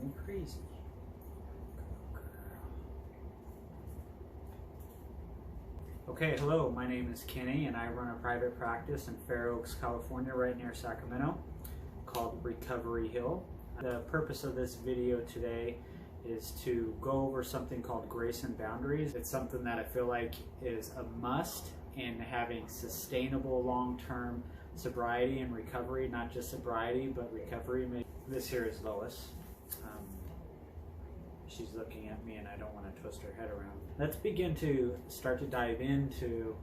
me crazy. Okay, hello, my name is Kenny and I run a private practice in Fair Oaks, California, right near Sacramento, called Recovery Hill. The purpose of this video today is to go over something called grace and boundaries. It's something that I feel like is a must in having sustainable long-term sobriety and recovery, not just sobriety, but recovery. This here is Lois. She's looking at me and I don't want to twist her head around. Let's begin to start to dive into,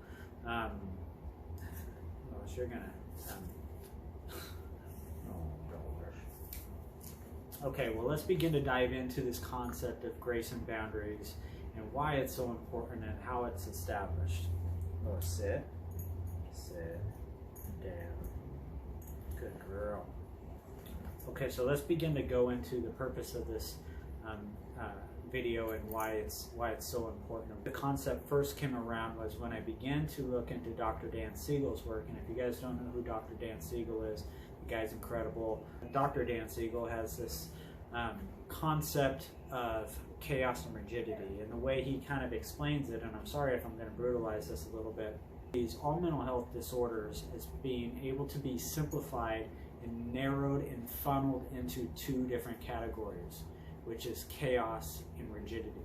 Lois, you're gonna, okay, well, let's begin to dive into this concept of grace and boundaries and why it's so important and how it's established. Lois, sit down. Good girl. Okay, so let's begin to go into the purpose of this video and why it's so important. The concept first came around was when I began to look into Dr. Dan Siegel's work, and if you guys don't know who Dr. Dan Siegel is, the guy's incredible. Dr. Dan Siegel has this concept of chaos and rigidity, and the way he kind of explains it, and I'm sorry if I'm going to brutalize this a little bit, these all mental health disorders is being able to be simplified and narrowed and funneled into two different categories, which is chaos and rigidity.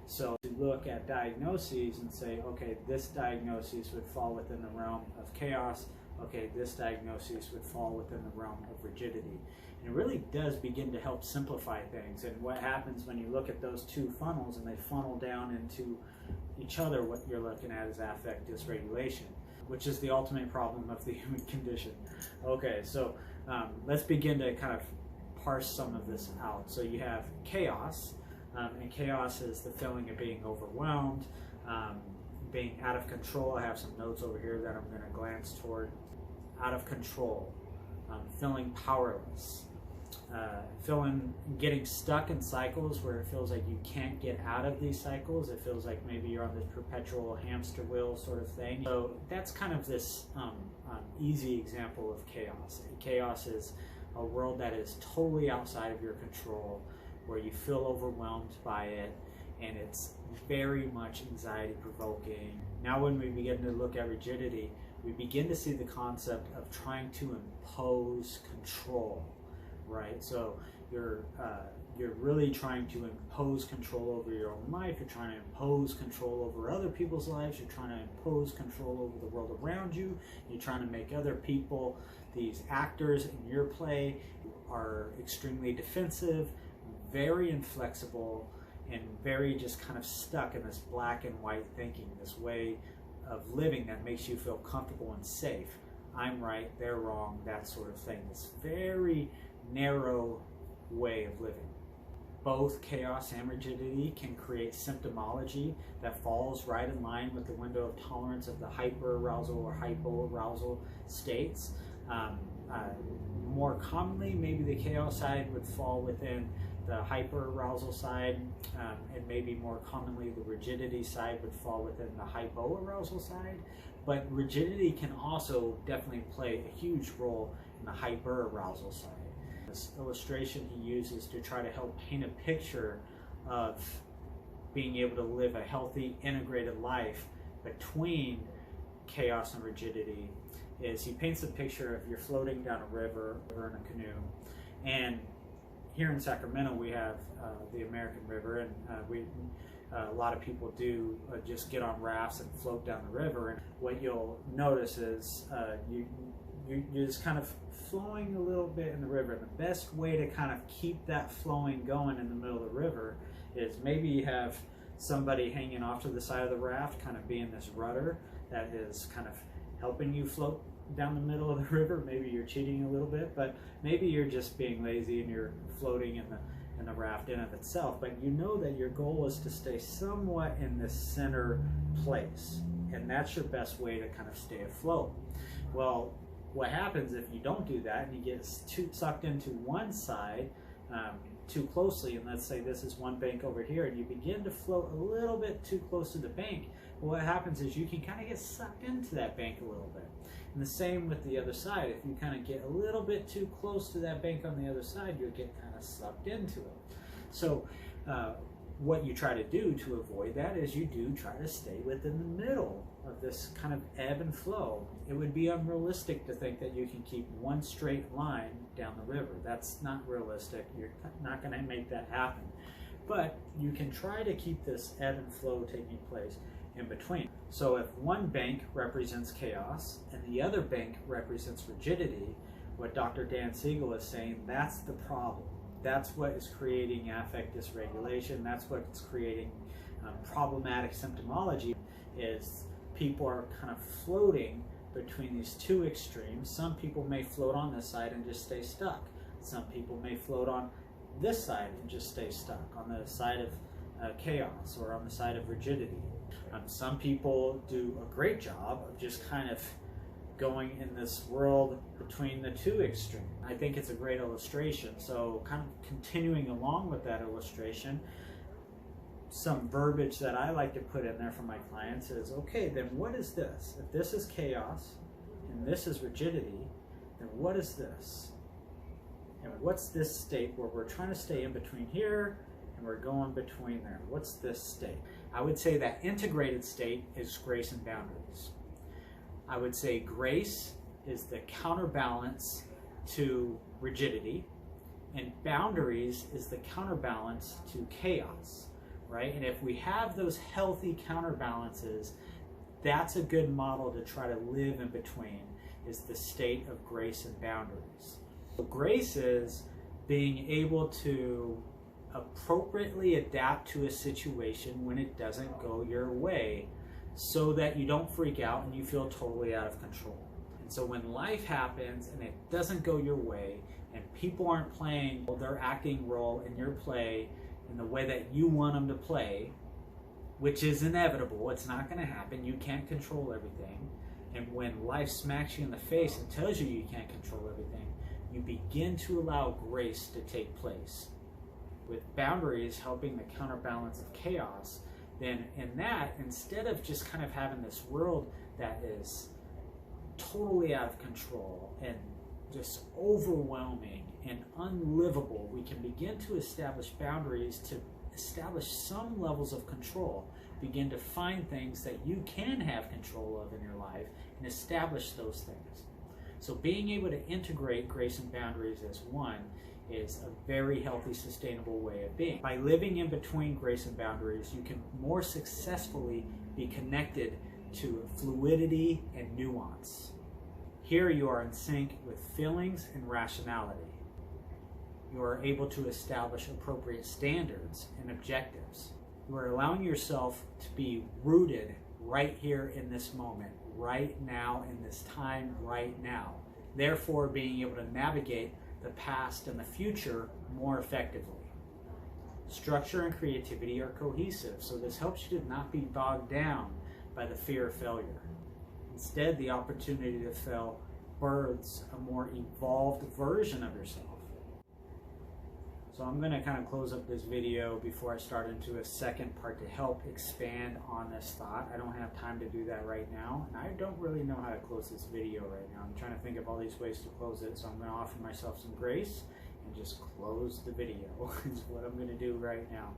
So to look at diagnoses and say, okay, this diagnosis would fall within the realm of chaos, okay, this diagnosis would fall within the realm of rigidity. And it really does begin to help simplify things. And what happens when you look at those two funnels and they funnel down into each other, what you're looking at is affect dysregulation, which is the ultimate problem of the human condition. Okay, so let's begin to kind of parse some of this out. So you have chaos, and chaos is the feeling of being overwhelmed, being out of control. I have some notes over here that I'm going to glance toward. Out of control, feeling powerless, getting stuck in cycles where it feels like you can't get out of these cycles. It feels like maybe you're on this perpetual hamster wheel sort of thing. So that's kind of this easy example of chaos. Chaos is a world that is totally outside of your control, where you feel overwhelmed by it, and it's very much anxiety provoking. Now when we begin to look at rigidity, we begin to see the concept of trying to impose control, right? So you're really trying to impose control over your own life. You're trying to impose control over other people's lives. You're trying to impose control over the world around you. You're trying to make other people these actors in your play. You are extremely defensive, very inflexible, and very just kind of stuck in this black and white thinking, this way of living that makes you feel comfortable and safe. I'm right, they're wrong, that sort of thing. This very narrow way of living. Both chaos and rigidity can create symptomology that falls right in line with the window of tolerance of the hyperarousal or hypoarousal states. More commonly, maybe the chaos side would fall within the hyperarousal side, and maybe more commonly the rigidity side would fall within the hypoarousal side. But rigidity can also definitely play a huge role in the hyperarousal side. This illustration he uses to try to help paint a picture of being able to live a healthy, integrated life between chaos and rigidity is he paints a picture of you're floating down a river in a canoe, and here in Sacramento we have the American River, and a lot of people do just get on rafts and float down the river, and what you'll notice is you're just kind of flowing a little bit in the river. And the best way to kind of keep that flowing going in the middle of the river is maybe you have somebody hanging off to the side of the raft, kind of being this rudder that is kind of helping you float down the middle of the river. Maybe you're cheating a little bit, but maybe you're just being lazy and you're floating in the raft in of itself. But you know that your goal is to stay somewhat in this center place, and that's your best way to kind of stay afloat. Well, what happens if you don't do that and you get too sucked into one side too closely, and let's say this is one bank over here, and you begin to float a little bit too close to the bank, Well, what happens is you can kind of get sucked into that bank a little bit. And the same with the other side. If you kind of get a little bit too close to that bank on the other side, you'll get kind of sucked into it. So what you try to do to avoid that is you do try to stay within the middle of this kind of ebb and flow. It would be unrealistic to think that you can keep one straight line down the river. That's not realistic. You're not going to make that happen. But you can try to keep this ebb and flow taking place in between. So if one bank represents chaos and the other bank represents rigidity, what Dr. Dan Siegel is saying, that's the problem. That's what is creating affect dysregulation. That's what's creating problematic symptomology, is people are kind of floating between these two extremes. Some people may float on this side and just stay stuck. Some people may float on this side and just stay stuck, on the side of chaos or on the side of rigidity. Some people do a great job of just kind of going in this world between the two extremes. I think it's a great illustration. So kind of continuing along with that illustration, some verbiage that I like to put in there for my clients is, okay, then what is this? If this is chaos and this is rigidity, then what is this? And what's this state where we're trying to stay in between here and we're going between there? What's this state? I would say that integrated state is grace and boundaries. I would say grace is the counterbalance to rigidity, and boundaries is the counterbalance to chaos, right? And if we have those healthy counterbalances, that's a good model to try to live in between, is the state of grace and boundaries. So grace is being able to appropriately adapt to a situation when it doesn't go your way, so that you don't freak out and you feel totally out of control. And so when life happens and it doesn't go your way and people aren't playing their acting role in your play in the way that you want them to play, which is inevitable, it's not going to happen, you can't control everything, and when life smacks you in the face and tells you you can't control everything, you begin to allow grace to take place, with boundaries helping the counterbalance of chaos. Then in that, instead of just kind of having this world that is totally out of control and just overwhelming and unlivable, we can begin to establish boundaries to establish some levels of control, begin to find things that you can have control of in your life and establish those things. So being able to integrate grace and boundaries as one is a very healthy, sustainable way of being. By living in between grace and boundaries, you can more successfully be connected to fluidity and nuance. Here you are in sync with feelings and rationality. You are able to establish appropriate standards and objectives. You are allowing yourself to be rooted right here in this moment, right now, in this time, right now. Therefore, being able to navigate the past and the future more effectively. Structure and creativity are cohesive, so this helps you to not be bogged down by the fear of failure. Instead, the opportunity to fail births a more evolved version of yourself. So I'm going to kind of close up this video before I start into a second part to help expand on this thought. I don't have time to do that right now, and I don't really know how to close this video right now. I'm trying to think of all these ways to close it, so I'm going to offer myself some grace and just close the video is what I'm going to do right now.